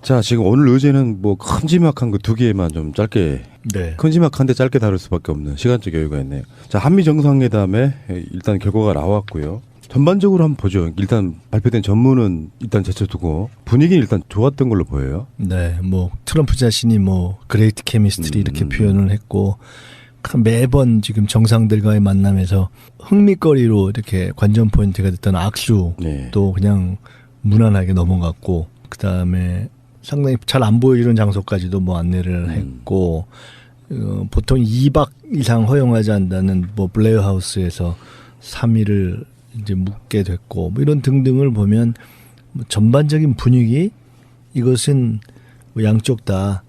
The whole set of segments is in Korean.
자, 지금 오늘 의제는 뭐 큼지막한 거 두 개만 좀 짧게, 네. 큼지막한데 짧게 다룰 수밖에 없는 시간적 여유가 있네요. 자, 한미 정상회담에 일단 결과가 나왔고요. 전반적으로 한번 보죠. 일단 발표된 전문은 일단 제쳐두고 분위기는 일단 좋았던 걸로 보여요. 네, 뭐 트럼프 자신이 뭐 그레이트 케미스트리 이렇게 표현을 했고 매번 지금 정상들과의 만남에서 흥미거리로 이렇게 관전 포인트가 됐던 악수도 네. 그냥 무난하게 넘어갔고 그다음에 상당히 잘 안 보이는 장소까지도 뭐 안내를 했고 보통 2박 이상 허용하지 않는다는 뭐 블레어 하우스에서 3일을 이제 묵게 됐고 뭐 이런 등등을 보면 뭐 전반적인 분위기 이것은 뭐 양쪽 다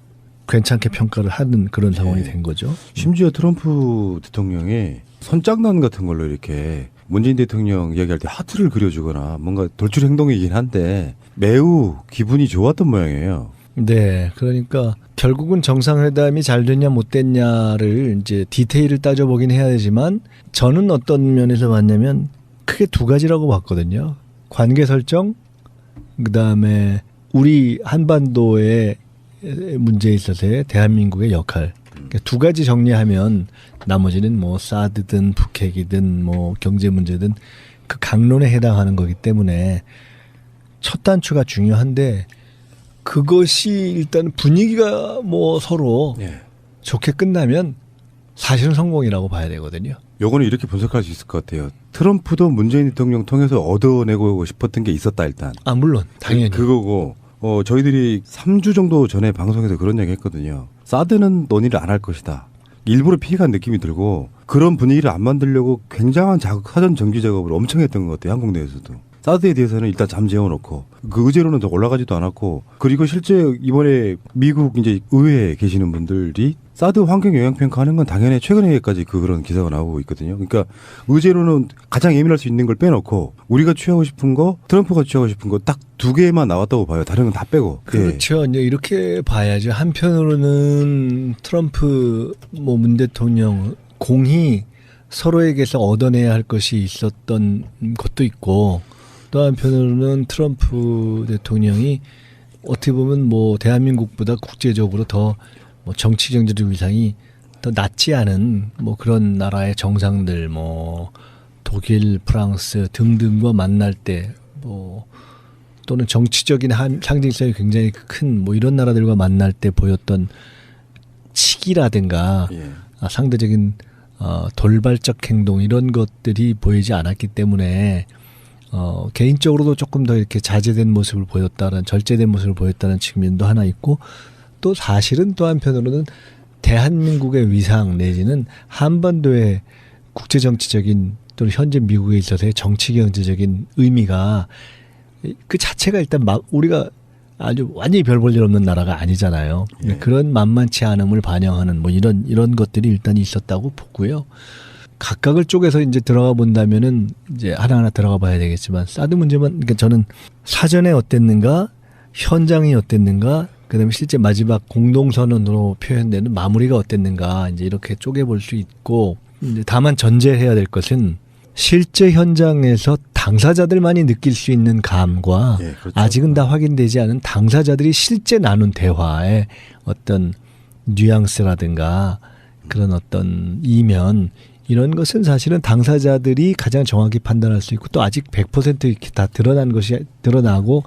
괜찮게 평가를 하는 그런 상황이 된 거죠. 심지어 트럼프 대통령이 선장난 같은 걸로 이렇게 문재인 대통령 이야기할 때 하트를 그려주거나 뭔가 돌출 행동이긴 한데 매우 기분이 좋았던 모양이에요. 네, 그러니까 결국은 정상회담이 잘 됐냐 못 됐냐를 이제 디테일을 따져보긴 해야 되지만 저는 어떤 면에서 봤냐면 크게 두 가지라고 봤거든요. 관계 설정, 그다음에 우리 한반도의 문제에 있어서의 대한민국의 역할. 그러니까 두 가지 정리하면 나머지는 뭐 사드든 북핵이든 뭐 경제 문제든 그 강론에 해당하는 거기 때문에 첫 단추가 중요한데 그것이 일단 분위기가 뭐 서로 좋게 끝나면 사실은 성공이라고 봐야 되거든요. 요거는 이렇게 분석할 수 있을 것 같아요. 트럼프도 문재인 대통령 통해서 얻어내고 싶었던 게 있었다 일단. 아 물론 당연히. 그거고 저희들이 3주 정도 전에 방송에서 그런 얘기 했거든요. 사드는 논의를 안 할 것이다. 일부러 피해간 느낌이 들고 그런 분위기를 안 만들려고 굉장한 사전 정지 작업을 엄청 했던 것 같아요. 한국 내에서도. 사드에 대해서는 일단 잠재워놓고 그 의제로는 더 올라가지도 않았고 그리고 실제 이번에 미국 이제 의회에 계시는 분들이 사드 환경 영향 평가하는 건 당연히 최근에까지 그런 기사가 나오고 있거든요. 그러니까 의제로는 가장 예민할 수 있는 걸 빼놓고 우리가 취하고 싶은 거, 트럼프가 취하고 싶은 거 딱 두 개만 나왔다고 봐요. 다른 건 다 빼고. 그렇죠. 이제 이렇게 봐야죠. 한편으로는 트럼프 뭐 문 대통령 공히 서로에게서 얻어내야 할 것이 있었던 것도 있고 또 한편으로는 트럼프 대통령이 어떻게 보면 뭐 대한민국보다 국제적으로 더 뭐 정치 경제적 위상이 더 낮지 않은 뭐 그런 나라의 정상들 뭐 독일, 프랑스 등등과 만날 때 뭐 또는 정치적인 상징성이 굉장히 큰 뭐 이런 나라들과 만날 때 보였던 치기라든가 상대적인 돌발적 행동 이런 것들이 보이지 않았기 때문에 개인적으로도 조금 더 이렇게 자제된 모습을 보였다는 절제된 모습을 보였다는 측면도 하나 있고 또 사실은 또 한편으로는 대한민국의 위상 내지는 한반도의 국제정치적인 또는 현재 미국에 있어서의 정치경제적인 의미가 그 자체가 일단 막 우리가 아주 완전히 별 볼 일 없는 나라가 아니잖아요. 그런 만만치 않음을 반영하는 뭐 이런 것들이 일단 있었다고 보고요. 각각을 쪼개서 이제 들어가 본다면은 이제 하나하나 들어가 봐야 되겠지만 사드 문제만 그러니까 저는 사전에 어땠는가, 현장이 어땠는가, 그다음에 실제 마지막 공동선언으로 표현되는 마무리가 어땠는가 이제 이렇게 쪼개 볼 수 있고 이제 다만 전제해야 될 것은 실제 현장에서 당사자들만이 느낄 수 있는 감과 그렇죠. 아직은 다 확인되지 않은 당사자들이 실제 나눈 대화의 어떤 뉘앙스라든가 그런 어떤 이면 이런 것은 사실은 당사자들이 가장 정확히 판단할 수 있고 또 아직 100% 이렇게 다 드러나고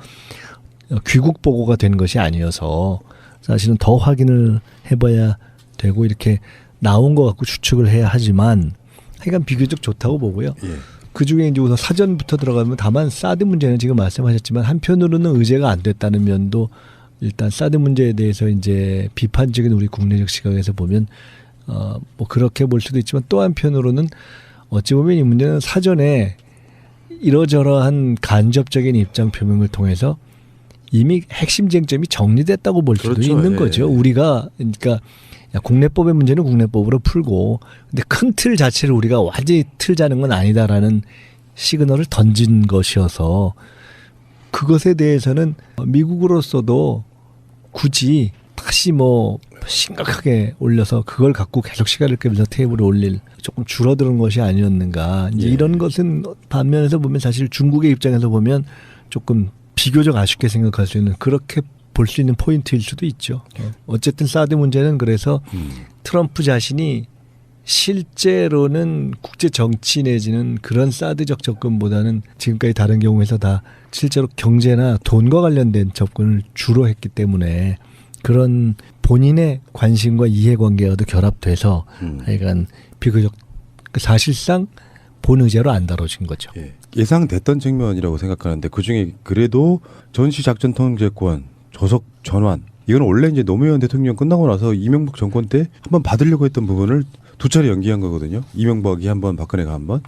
귀국 보고가 된 것이 아니어서 사실은 더 확인을 해봐야 되고 이렇게 나온 것 같고 추측을 해야 하지만 하여간 비교적 좋다고 보고요. 그중에 이제 우선 사전부터 들어가면 다만 사드 문제는 지금 말씀하셨지만 한편으로는 의제가 안 됐다는 면도 일단 사드 문제에 대해서 이제 비판적인 우리 국내적 시각에서 보면 뭐 그렇게 볼 수도 있지만 또 한편으로는 어찌 보면 이 문제는 사전에 이러저러한 간접적인 입장 표명을 통해서 이미 핵심 쟁점이 정리됐다고 볼 수도 그렇죠. 있는 거죠. 우리가 그러니까 국내법의 문제는 국내법으로 풀고 근데 큰 틀 자체를 우리가 완전히 틀자는 건 아니다라는 시그널을 던진 것이어서 그것에 대해서는 미국으로서도 굳이 다시 뭐 심각하게 올려서 그걸 갖고 계속 시간을 끌면서 테이블에 올릴 조금 줄어드는 것이 아니었는가. 이제 이런 것은 반면에서 보면 사실 중국의 입장에서 보면 조금 비교적 아쉽게 생각할 수 있는 그렇게 볼 수 있는 포인트일 수도 있죠. 어쨌든 사드 문제는 그래서 트럼프 자신이 실제로는 국제 정치 내지는 그런 사드적 접근보다는 지금까지 다른 경우에서 다 실제로 경제나 돈과 관련된 접근을 주로 했기 때문에 그런 본인의 관심과 이해관계와도 결합돼서 하여간 비교적 사실상 본 의제로 안 다뤄진 거죠. 예. 예상됐던 측면이라고 생각하는데 그중에 그래도 전시작전 통제권, 조석 전환 이건 원래 이제 노무현 대통령 끝나고 나서 이명박 정권 때 한번 받으려고 했던 부분을 두 차례 연기한 거거든요. 이명박이 한 번, 박근혜가 한 번.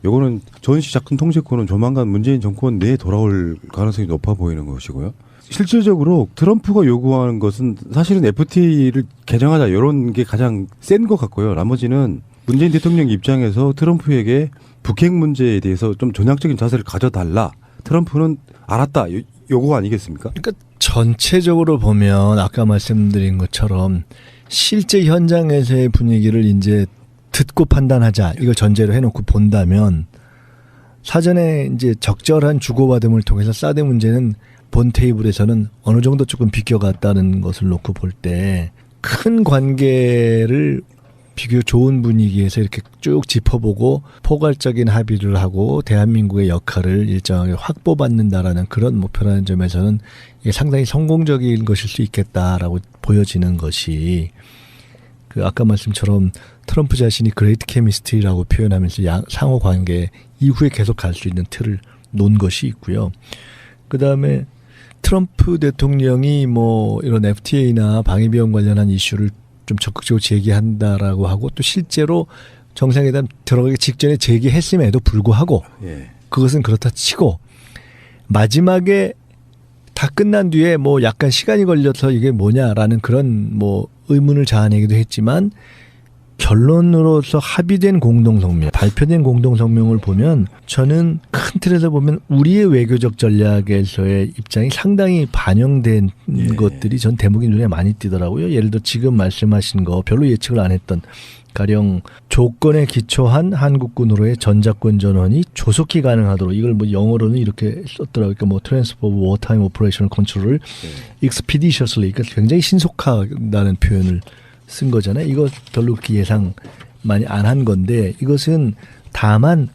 요거는 전시작전 통제권은 조만간 문재인 정권 내에 돌아올 가능성이 높아 보이는 것이고요. 실질적으로 트럼프가 요구하는 것은 사실은 FTA를 개정하자 이런 게 가장 센 것 같고요. 나머지는 문재인 대통령 입장에서 트럼프에게 북핵 문제에 대해서 좀 전향적인 자세를 가져달라. 트럼프는 알았다. 요거 아니겠습니까? 그러니까 전체적으로 보면 아까 말씀드린 것처럼 실제 현장에서의 분위기를 이제 듣고 판단하자. 이걸 전제로 해놓고 본다면 사전에 이제 적절한 주고받음을 통해서 사드 문제는 본 테이블에서는 어느 정도 조금 비껴갔다는 것을 놓고 볼 때 큰 관계를 비교 좋은 분위기에서 이렇게 쭉 짚어보고 포괄적인 합의를 하고 대한민국의 역할을 일정하게 확보받는다라는 그런 목표라는 점에서는 이게 상당히 성공적인 것일 수 있겠다라고 보여지는 것이 그 아까 말씀처럼 트럼프 자신이 그레이트 케미스트리라고 표현하면서 상호 관계 이후에 계속 갈 수 있는 틀을 놓은 것이 있고요. 그다음에 트럼프 대통령이 뭐 이런 FTA나 방위비용 관련한 이슈를 좀 적극적으로 제기한다라고 하고 또 실제로 정상회담 들어가기 직전에 제기했음에도 불구하고 예. 그것은 그렇다 치고 마지막에 다 끝난 뒤에 뭐 약간 시간이 걸려서 이게 뭐냐라는 그런 뭐 의문을 자아내기도 했지만 결론으로서 합의된 공동성명, 발표된 공동성명을 보면 저는 큰 틀에서 보면 우리의 외교적 전략에서의 입장이 상당히 반영된 것들이 전 대목이 눈에 많이 띄더라고요. 예를 들어 지금 말씀하신 거 별로 예측을 안 했던 가령 조건에 기초한 한국군으로의 전작권 전원이 조속히 가능하도록 이걸 뭐 영어로는 이렇게 썼더라고요. 그러니까 뭐 Transfer of Wartime Operational Control을 expeditiously, 그러니까 굉장히 신속하다는 표현을 쓴 거잖아요. 이거 별로 그렇게 예상 많이 안 한 건데 이것은 다만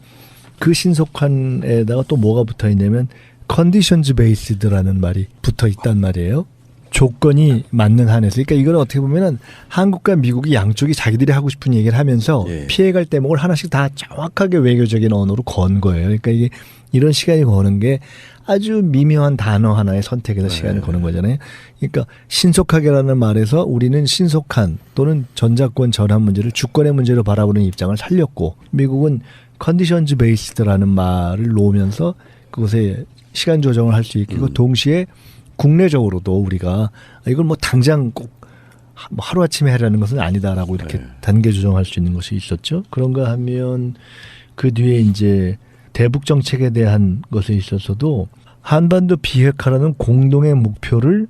그 신속한에다가 또 뭐가 붙어 있냐면 conditions based라는 말이 붙어 있단 말이에요. 조건이 맞는 한에서. 그러니까 이거는 어떻게 보면은 한국과 미국이 양쪽이 자기들이 하고 싶은 얘기를 하면서 피해갈 대목을 하나씩 다 정확하게 외교적인 언어로 건 거예요. 그러니까 이게 이런 시간이 거는 게 아주 미묘한 단어 하나의 선택에서 시간을 거는 거잖아요. 그러니까 신속하게라는 말에서 우리는 신속한 또는 전작권 전환 문제를 주권의 문제로 바라보는 입장을 살렸고 미국은 컨디션즈 베이스드라는 말을 놓으면서 그것에 시간 조정을 할 수 있게 동시에 국내적으로도 우리가 이걸 뭐 당장 꼭 하루아침에 하려는 것은 아니다라고 이렇게 단계 조정할 수 있는 것이 있었죠. 그런가 하면 그 뒤에 이제 대북 정책에 대한 것에 있어서도 한반도 비핵화라는 공동의 목표를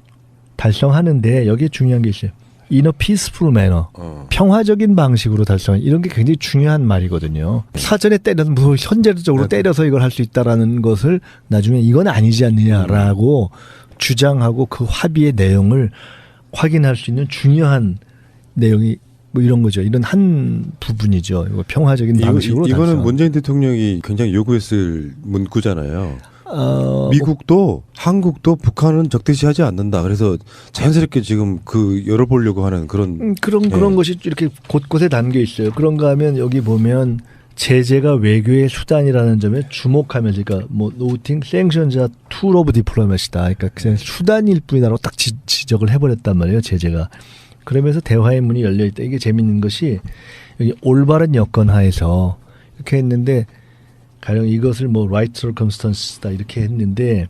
달성하는데 여기에 중요한 게 있어요. In a peaceful manner. 평화적인 방식으로 달성. 이런 게 굉장히 중요한 말이거든요. 사전에 때려서 뭐 현재적으로 때려서 이걸 할 수 있다라는 것을 나중에 이건 아니지 않느냐라고 주장하고 그 합의의 내용을 확인할 수 있는 중요한 내용이 뭐 이런 거죠. 이런 한 부분이죠. 이거 평화적인 방식으로 이거는 달성. 문재인 대통령이 굉장히 요구했을 문구잖아요. 미국도 한국도 북한은 적대시하지 않는다. 그래서 자연스럽게 지금 그 열어보려고 하는 그런 그런 것이 이렇게 곳곳에 담겨 있어요. 그런가 하면 여기 보면 제재가 외교의 수단이라는 점에 주목하면서 그러니까 뭐 noting sanctions are tool of diplomacy다. 그러니까 그냥 수단일 뿐이다라고 딱 지적을 해버렸단 말이에요. 제재가. 그러면서 대화의 문이 열려 있다. 이게 재밌는 것이 여기 올바른 여건 하에서 이렇게 했는데 가령 이것을 뭐 right circumstances다 이렇게 했는데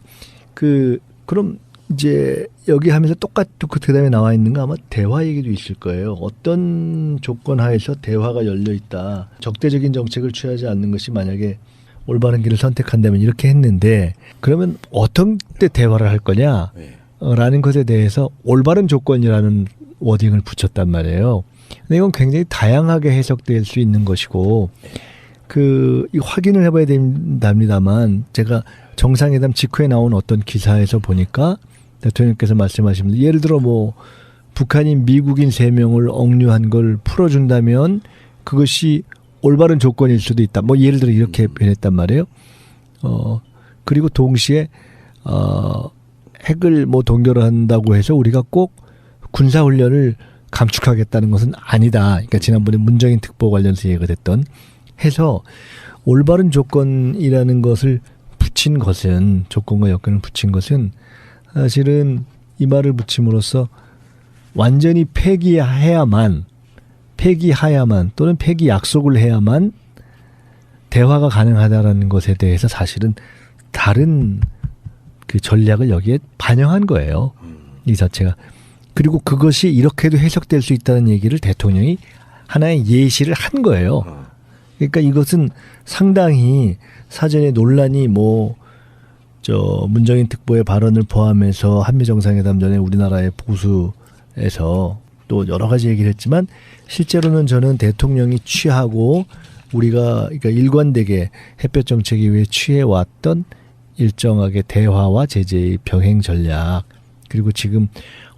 그럼 이제 여기 하면서 똑같고 그 다음에 나와 있는 거 아마 대화 얘기도 있을 거예요. 어떤 조건 하에서 대화가 열려 있다. 적대적인 정책을 취하지 않는 것이 만약에 올바른 길을 선택한다면 이렇게 했는데 그러면 어떤 때 대화를 할 거냐? 라는 것에 대해서 올바른 조건이라는 워딩을 붙였단 말이에요. 근데 이건 굉장히 다양하게 해석될 수 있는 것이고 이 확인을 해봐야 된답니다만 제가 정상회담 직후에 나온 어떤 기사에서 보니까 대통령께서 말씀하시면 예를 들어 뭐 북한이 미국인 3명을 억류한 걸 풀어준다면 그것이 올바른 조건일 수도 있다. 뭐 예를 들어 이렇게 표현했단 말이에요. 그리고 동시에 핵을 뭐 동결한다고 해서 우리가 꼭 군사훈련을 감축하겠다는 것은 아니다. 그러니까 지난번에 문정인 특보 관련해서 얘기가 됐던 해서 올바른 조건이라는 것을 붙인 것은 조건과 여건을 붙인 것은 사실은 이 말을 붙임으로써 완전히 폐기하야만 또는 폐기 약속을 해야만 대화가 가능하다라는 것에 대해서 사실은 다른 그 전략을 여기에 반영한 거예요. 이 자체가. 그리고 그것이 이렇게도 해석될 수 있다는 얘기를 대통령이 하나의 예시를 한 거예요. 그러니까 이것은 상당히 사전에 논란이 문정인 특보의 발언을 포함해서 한미 정상회담 전에 우리나라의 보수에서 또 여러 가지 얘기를 했지만 실제로는 저는 대통령이 취하고 우리가 그러니까 일관되게 햇볕 정책 이후에 취해왔던 일정하게 대화와 제재의 병행 전략 그리고 지금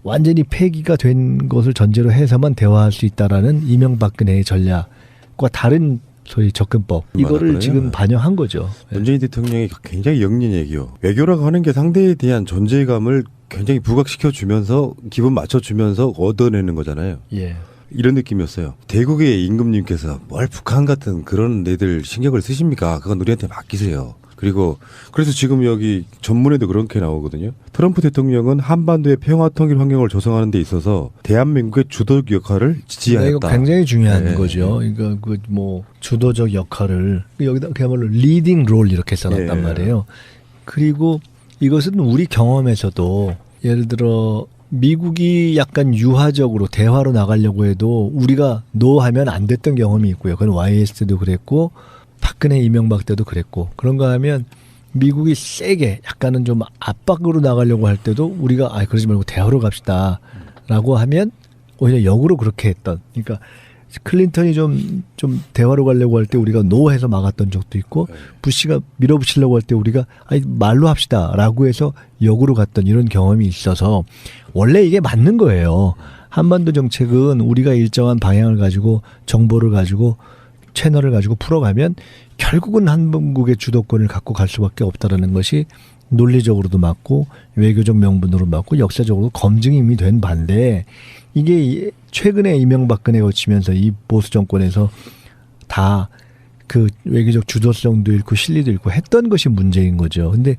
완전히 폐기가 된 것을 전제로 해서만 대화할 수 있다라는 이명박근혜의 전략과 다른 소위 접근법 이거를 맞았거든요. 지금 반영한 거죠. 문재인 대통령이 굉장히 영리얘기요. 외교라고 하는 게 상대에 대한 존재감을 굉장히 부각시켜 주면서 기분 맞춰 주면서 얻어내는 거잖아요. 예. 이런 느낌이었어요. 대국의 임금님께서 뭘 북한 같은 그런 애들 신경을 쓰십니까? 그건 우리한테 맡기세요. 그리고 그래서 지금 여기 전문에도 그렇게 나오거든요. 트럼프 대통령은 한반도의 평화 통일 환경을 조성하는 데 있어서 대한민국의 주도적 역할을 지지하였다. 이거 굉장히 중요한 네. 거죠. 그러니까 주도적 역할을 여기다 그야말로 리딩 롤 이렇게 써놨단 네. 말이에요. 그리고 이것은 우리 경험에서도 예를 들어 미국이 약간 유화적으로 대화로 나가려고 해도 우리가 노하면 안 됐던 경험이 있고요. 그건 YS 때도 그랬고 박근혜 이명박 때도 그랬고 그런가 하면 미국이 세게 약간은 좀 압박으로 나가려고 할 때도 우리가 그러지 말고 대화로 갑시다 라고 하면 오히려 역으로 그렇게 했던 그러니까 클린턴이 좀 대화로 가려고 할 때 우리가 노해서 막았던 적도 있고 부시가 밀어붙이려고 할 때 우리가 말로 합시다 라고 해서 역으로 갔던 이런 경험이 있어서 원래 이게 맞는 거예요. 한반도 정책은 우리가 일정한 방향을 가지고 정보를 가지고 채널을 가지고 풀어가면 결국은 한국의 주도권을 갖고 갈 수밖에 없다라는 것이 논리적으로도 맞고 외교적 명분으로 맞고 역사적으로 검증이 이미 된 반대 이게 최근에 이명박근혜 거치면서 이 보수 정권에서 다 그 외교적 주도성도 잃고 실리도 잃고 했던 것이 문제인 거죠. 근데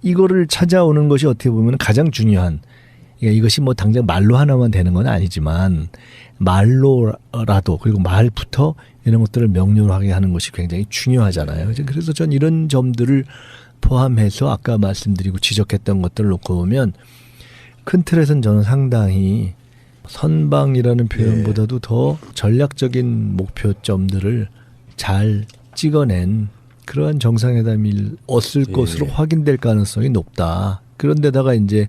이거를 찾아오는 것이 어떻게 보면 가장 중요한 그러니까 이것이 당장 말로 하나만 되는 건 아니지만 말로라도 그리고 말부터 이런 것들을 명료하게 하는 것이 굉장히 중요하잖아요. 그래서 전 이런 점들을 포함해서 아까 말씀드리고 지적했던 것들을 놓고 보면 큰 틀에서는 저는 상당히 선방이라는 표현보다도 더 전략적인 목표점들을 잘 찍어낸 그러한 정상회담이었을 것으로 확인될 가능성이 높다. 그런데다가 이제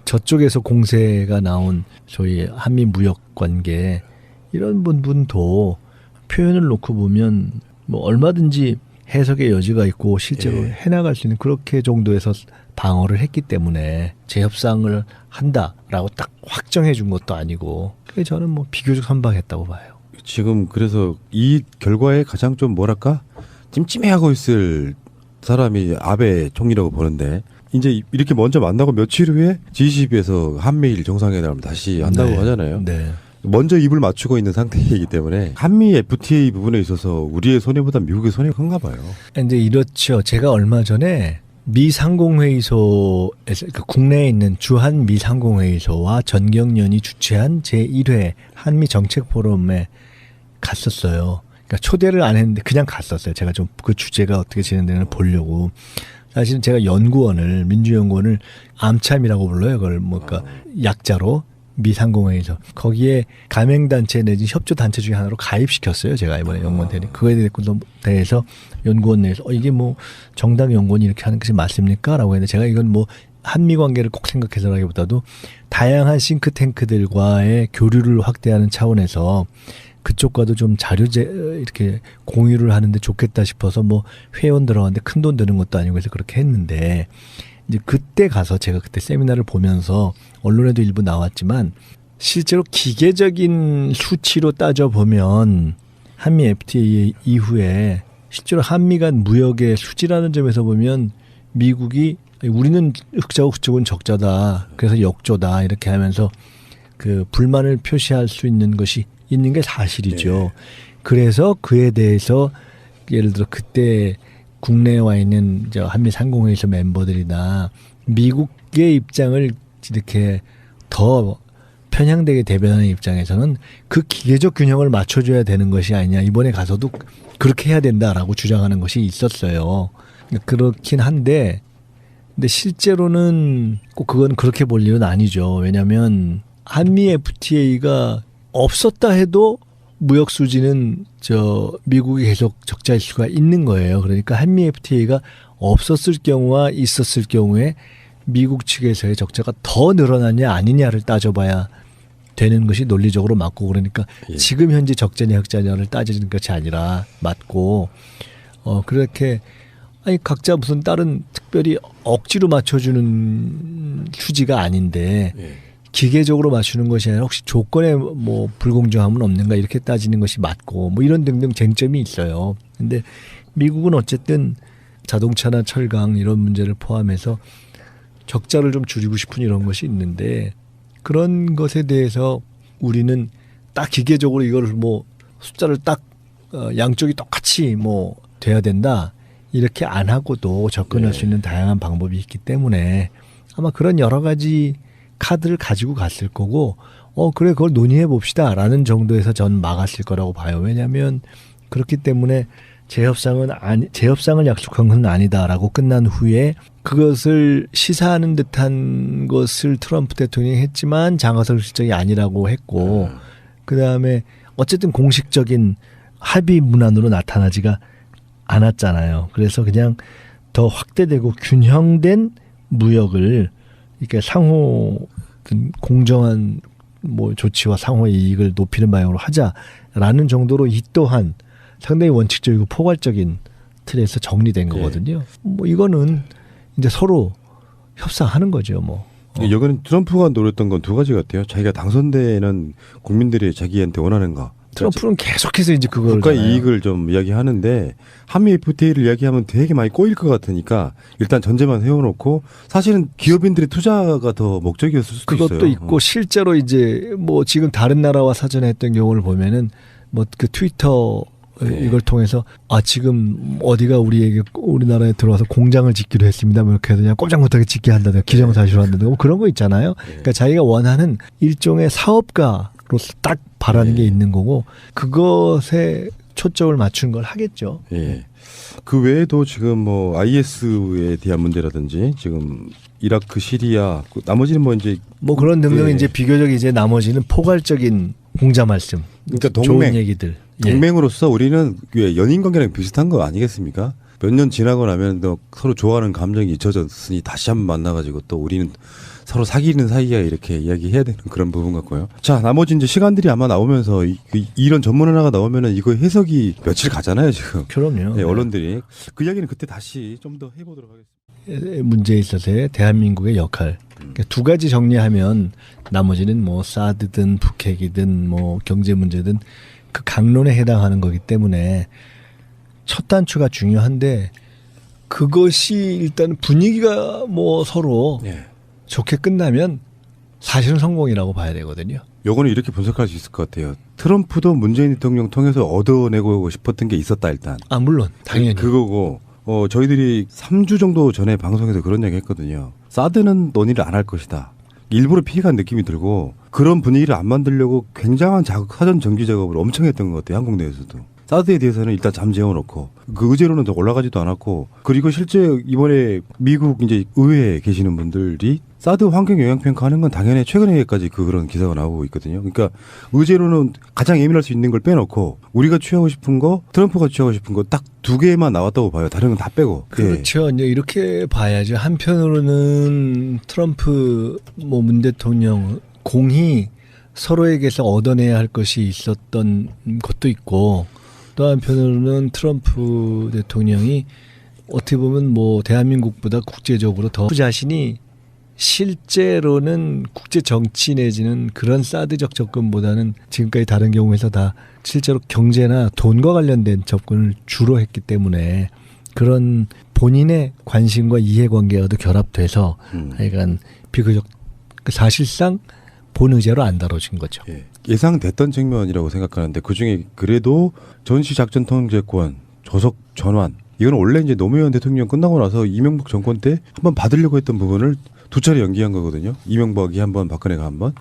저쪽에서 공세가 나온 소위 한미 무역 관계 이런 부분도 표현을 놓고 보면 얼마든지 해석의 여지가 있고 실제로 해나갈 수 있는 그렇게 정도에서 방어를 했기 때문에 재협상을 한다라고 딱 확정해 준 것도 아니고 저는 비교적 선방했다고 봐요. 지금 그래서 이 결과에 가장 좀 찜찜해하고 있을 사람이 아베 총리라고 보는데 이제 이렇게 먼저 만나고 며칠 후에 G20에서 한미일 정상회담을 다시 한다고 하잖아요. 네. 먼저 입을 맞추고 있는 상태이기 때문에 한미 FTA 부분에 있어서 우리의 손해보다 미국의 손해가 큰가 봐요. 이제 이렇죠. 제가 얼마 전에 미 상공회의소에서 국내에 있는 주한 미 상공회의소와 전경련이 주최한 제1회 한미 정책 포럼에 갔었어요. 그러니까 초대를 안 했는데 그냥 갔었어요. 제가 좀 그 주제가 어떻게 진행되는지 보려고. 사실은 제가 민주연구원을 암참이라고 불러요. 그걸 약자로 미 상공회의소. 거기에 가맹단체 내지 협조단체 중에 하나로 가입시켰어요. 제가 이번에 연구원 대리. 그거에 대해서 연구원 내에서 이게 정당 연구원이 이렇게 하는 것이 맞습니까? 라고 했는데 제가 이건 한미 관계를 꼭 생각해서라기보다도 다양한 싱크탱크들과의 교류를 확대하는 차원에서 그쪽과도 좀 이렇게 공유를 하는데 좋겠다 싶어서 회원 들어갔는데 큰 돈 드는 것도 아니고 그래서 그렇게 했는데 이제 그때 가서 제가 그때 세미나를 보면서 언론에도 일부 나왔지만 실제로 기계적인 수치로 따져보면 한미 FTA 이후에 실제로 한미 간 무역의 수지라는 점에서 보면 미국이 우리는 흑자고 그쪽은 적자다. 그래서 역조다. 이렇게 하면서 그 불만을 표시할 수 있는 것이 있는 게 사실이죠. 네. 그래서 그에 대해서 예를 들어 그때 국내에 와 있는 저 한미 상공회의소 멤버들이나 미국의 입장을 이렇게 더 편향되게 대변하는 입장에서는 그 기계적 균형을 맞춰줘야 되는 것이 아니냐. 이번에 가서도 그렇게 해야 된다라고 주장하는 것이 있었어요. 그렇긴 한데 근데 실제로는 꼭 그건 그렇게 볼 일은 아니죠. 왜냐하면 한미 FTA가 없었다 해도 무역 수지는 저 미국이 계속 적자일 수가 있는 거예요. 그러니까 한미 FTA가 없었을 경우와 있었을 경우에 미국 측에서의 적자가 더 늘어나냐 아니냐를 따져봐야 되는 것이 논리적으로 맞고 그러니까 예. 지금 현재 적자냐 흑자냐를 따지는 것이 아니라 맞고 그렇게 아니 각자 무슨 다른 특별히 억지로 맞춰주는 수지가 아닌데 예. 기계적으로 맞추는 것이 아니라 혹시 조건에 뭐 불공정함은 없는가 이렇게 따지는 것이 맞고 뭐 이런 등등 쟁점이 있어요. 근데 미국은 어쨌든 자동차나 철강 이런 문제를 포함해서 적자를 좀 줄이고 싶은 이런 것이 있는데 그런 것에 대해서 우리는 딱 기계적으로 이걸 뭐 숫자를 딱 양쪽이 똑같이 뭐 돼야 된다 이렇게 안 하고도 접근할 네. 수 있는 다양한 방법이 있기 때문에 아마 그런 여러 가지 카드를 가지고 갔을 거고 그래 그걸 논의해 봅시다라는 정도에서 전 막았을 거라고 봐요. 왜냐하면 그렇기 때문에 재협상을 약속한 건 아니다라고 끝난 후에 그것을 시사하는 듯한 것을 트럼프 대통령이 했지만 장하성 실장이 아니라고 했고 그다음에 어쨌든 공식적인 합의 문안으로 나타나지가 않았잖아요. 그래서 그냥 더 확대되고 균형된 무역을 이렇게 상호 공정한 뭐 조치와 상호의 이익을 높이는 방향으로 하자라는 정도로 이 또한 상당히 원칙적이고 포괄적인 틀에서 정리된 거거든요. 뭐 이거는 이제 서로 협상하는 거죠, 뭐. 여기는 트럼프가 노렸던 건 두 가지 같아요. 자기가 당선되는 국민들이 자기한테 원하는 거. 트럼프는 계속해서 이제 그걸 국가 이익을 좀 이야기하는데 한미 FTA를 이야기하면 되게 많이 꼬일 것 같으니까 일단 전제만 세워놓고 사실은 기업인들의 투자가 더 목적이었을 수도 있어요. 그것도 있고 실제로 이제 뭐 지금 다른 나라와 사전에 했던 경우를 보면은 뭐 그 트위터 이걸 통해서 지금 어디가 우리나라에 들어와서 공장을 짓기로 했습니다. 뭐 이렇게 해서 그냥 꼼짝 못하게 짓게 한다든가 기정사실로 한다든가 뭐 그런 거 있잖아요. 그러니까 자기가 원하는 일종의 사업가로서 딱 바라는 게 있는 거고 그것에 초점을 맞춘 걸 하겠죠. 예. 그 외에도 지금 뭐 IS에 대한 문제라든지 지금 이라크, 시리아, 나머지는 뭐 이제 뭐 그런 등등 이제 비교적 이제 나머지는 포괄적인 공자 말씀. 그러니까 좋은 얘기들. 동맹으로서 우리는 연인 관계랑 비슷한 거 아니겠습니까? 몇 년 지나고 나면 또 서로 좋아하는 감정이 잊혀졌으니 다시 한번 만나가지고 또 우리는 서로 사귀는 사이야 이렇게 이야기해야 되는 그런 부분 같고요. 자, 나머지 이제 시간들이 아마 나오면서 이런 전문 하나가 나오면은 이거 해석이 며칠 가잖아요 지금. 그럼요. 네, 언론들이 그 이야기는 그때 다시 좀 더 해보도록 하겠습니다. 문제에 있어서의 대한민국의 역할. 그러니까 두 가지 정리하면 나머지는 뭐 사드든 북핵이든 뭐 경제 문제든 그 강론에 해당하는 거기 때문에 첫 단추가 중요한데 그것이 일단 분위기가 뭐 서로 좋게 끝나면 사실은 성공이라고 봐야 되거든요. 요거는 이렇게 분석할 수 있을 것 같아요. 트럼프도 문재인 대통령 통해서 얻어내고 싶었던 게 있었다 일단. 물론 당연히. 그거고 저희들이 3주 정도 전에 방송에서 그런 얘기 했거든요. 사드는 논의를 안 할 것이다. 일부러 피해간 느낌이 들고 그런 분위기를 안 만들려고 굉장한 사전 정지 작업을 엄청 했던 것 같아요. 한국 내에서도. 사드에 대해서는 일단 잠재워 놓고 그 의제로는 올라가지도 않았고 그리고 실제 이번에 미국 이제 의회에 계시는 분들이 사드 환경 영향 평가하는 건 당연히 최근에까지 그런 기사가 나오고 있거든요. 그러니까 의제로는 가장 예민할 수 있는 걸 빼놓고 우리가 취하고 싶은 거 트럼프가 취하고 싶은 거 딱 두 개만 나왔다고 봐요. 다른 건 다 빼고. 그렇죠. 이제 이렇게 봐야죠. 한편으로는 트럼프 뭐 문 대통령 공히 서로에게서 얻어내야 할 것이 있었던 것도 있고 또 한편으로는 트럼프 대통령이 어떻게 보면 뭐 대한민국보다 국제적으로 더 자신이 실제로는 국제 정치 내지는 그런 사드적 접근보다는 지금까지 다른 경우에서 다 실제로 경제나 돈과 관련된 접근을 주로 했기 때문에 그런 본인의 관심과 이해관계와도 결합돼서 하여간 비교적 사실상 본 의제로 안 다뤄진 거죠. 예상됐던 측면이라고 생각하는데 그중에 그래도 전시작전 통제권, 조석 전환 이건 원래 이제 노무현 대통령 끝나고 나서 이명박 정권 때 한번 받으려고 했던 부분을 두 차례 연기한 거거든요. 이명박이 한 번, 박근혜가 한 번.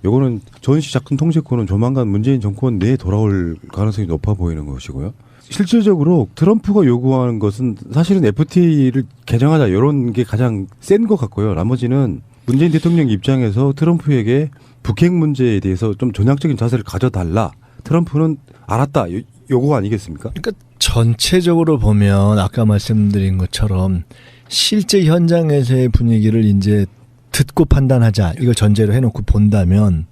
요거는 전시작전 통제권은 조만간 문재인 정권 내에 돌아올 가능성이 높아 보이는 것이고요. 실질적으로 트럼프가 요구하는 것은 사실은 FTA를 개정하자 이런 게 가장 센 것 같고요. 나머지는 문재인 대통령 입장에서 트럼프에게 북핵 문제에 대해서 좀 전향적인 자세를 가져달라. 트럼프는 알았다. 요거 아니겠습니까? 그러니까 전체적으로 보면 아까 말씀드린 것처럼 실제 현장에서의 분위기를 이제 듣고 판단하자. 이걸 전제로 해놓고 본다면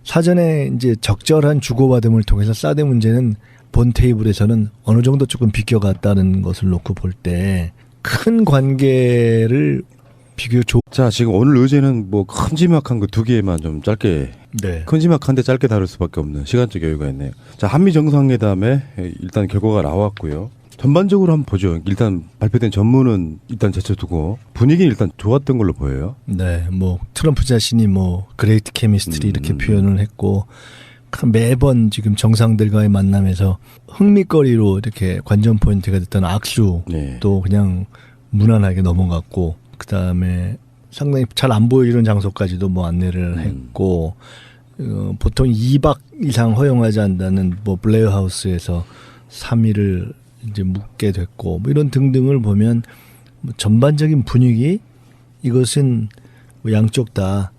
사전에 이제 적절한 주고받음을 통해서 사드 문제는 본 테이블에서는 어느 정도 조금 비껴갔다는 것을 놓고 볼 때 큰 관계를 자, 지금 오늘 의제는 뭐 큼지막한 거 두 개만 좀 짧게 큼지막한데 짧게 다룰 수밖에 없는 시간적 여유가 있네요. 자, 한미 정상회담에 일단 결과가 나왔고요. 전반적으로 한번 보죠. 일단 발표된 전문은 일단 제쳐두고 분위기는 일단 좋았던 걸로 보여요. 네, 뭐 트럼프 자신이 뭐 그레이트 케미스트리 이렇게 표현을 했고 매번 지금 정상들과의 만남에서 흥미거리로 이렇게 관전 포인트가 됐던 악수 또 그냥 무난하게 넘어갔고 그다음에 상당히 잘 안 보이는 장소까지도 뭐 안내를 했고 보통 2박 이상 허용하지 않는다는 뭐 블레어 하우스에서 3일을 이제 묵게 됐고 뭐 이런 등등을 보면 뭐 전반적인 분위기 이것은 뭐 양쪽 다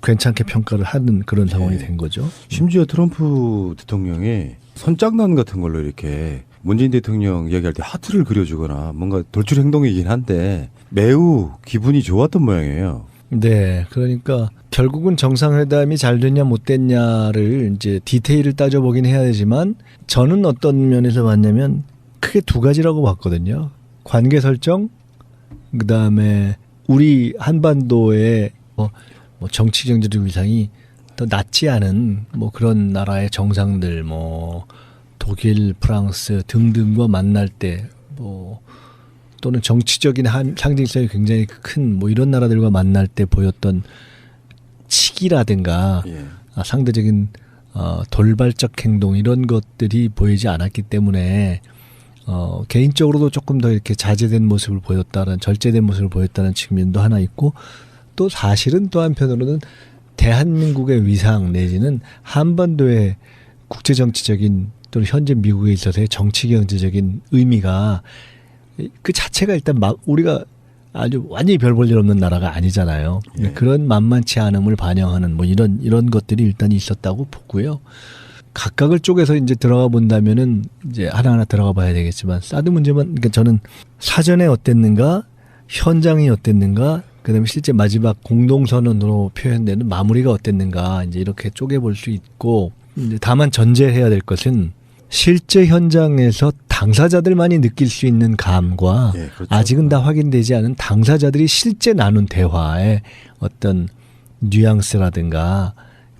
괜찮게 평가를 하는 그런 상황이 된 거죠. 심지어 트럼프 대통령이 선장난 같은 걸로 이렇게 문재인 대통령 이야기할 때 하트를 그려주거나 뭔가 돌출 행동이긴 한데 매우 기분이 좋았던 모양이에요. 네, 그러니까 결국은 정상회담이 잘 됐냐 못 됐냐를 이제 디테일을 따져보긴 해야 되지만 저는 어떤 면에서 봤냐면 크게 두 가지라고 봤거든요. 관계 설정, 그 다음에 우리 한반도의 뭐 정치 경제적 위상이 더 낮지 않은 뭐 그런 나라의 정상들 뭐 독일, 프랑스 등등과 만날 때 뭐 또는 정치적인 상징성이 굉장히 큰 뭐 이런 나라들과 만날 때 보였던 치기라든가 상대적인 돌발적 행동 이런 것들이 보이지 않았기 때문에 개인적으로도 조금 더 이렇게 자제된 모습을 보였다는 절제된 모습을 보였다는 측면도 하나 있고 또 사실은 또 한편으로는 대한민국의 위상 내지는 한반도의 국제정치적인 또는 현재 미국에 있어서의 정치경제적인 의미가 그 자체가 일단 우리가 아주 완전히 별 볼 일 없는 나라가 아니잖아요. 그런 만만치 않음을 반영하는 뭐 이런 것들이 일단 있었다고 보고요. 각각을 쪼개서 이제 들어가 본다면은 이제 하나하나 들어가 봐야 되겠지만 사드 문제만 그러니까 저는 사전에 어땠는가, 현장이 어땠는가, 그다음에 실제 마지막 공동선언으로 표현되는 마무리가 어땠는가 이제 이렇게 쪼개 볼 수 있고 이제 다만 전제해야 될 것은 실제 현장에서 당사자들만이 느낄 수 있는 감과 그렇죠. 아직은 다 확인되지 않은 당사자들이 실제 나눈 대화의 어떤 뉘앙스라든가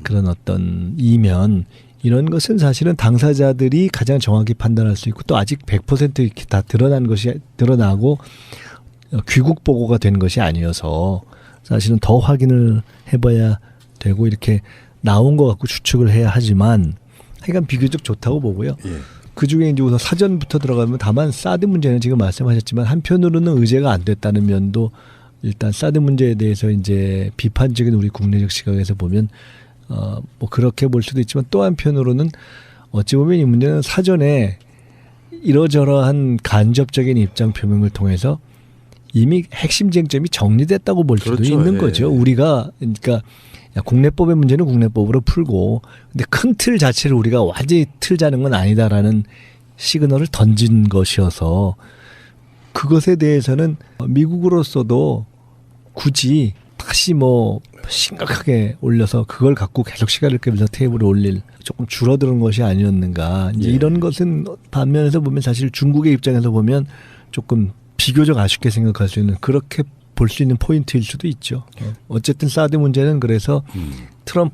그런 어떤 이면 이런 것은 사실은 당사자들이 가장 정확히 판단할 수 있고 또 아직 100% 이렇게 다 드러나고 귀국 보고가 된 것이 아니어서 사실은 더 확인을 해봐야 되고 이렇게 나온 것 같고 추측을 해야 하지만 하여간 비교적 좋다고 보고요. 그중에 이제 우선 사전부터 들어가면 다만 사드 문제는 지금 말씀하셨지만 한편으로는 의제가 안 됐다는 면도 일단 사드 문제에 대해서 이제 비판적인 우리 국내적 시각에서 보면 뭐 그렇게 볼 수도 있지만 또 한편으로는 어찌 보면 이 문제는 사전에 이러저러한 간접적인 입장 표명을 통해서 이미 핵심 쟁점이 정리됐다고 볼 수도 있는 거죠. 우리가 그러니까 국내법의 문제는 국내법으로 풀고 근데 큰 틀 자체를 우리가 완전히 틀자는 건 아니다라는 시그널을 던진 것이어서 그것에 대해서는 미국으로서도 굳이 다시 뭐 심각하게 올려서 그걸 갖고 계속 시간을 끌면서 테이블에 올릴 조금 줄어드는 것이 아니었는가. 이제 이런 것은 반면에서 보면 사실 중국의 입장에서 보면 조금 비교적 아쉽게 생각할 수 있는 그렇게 볼 수 있는 포인트일 수도 있죠. 어쨌든 사드 문제는 그래서 트럼프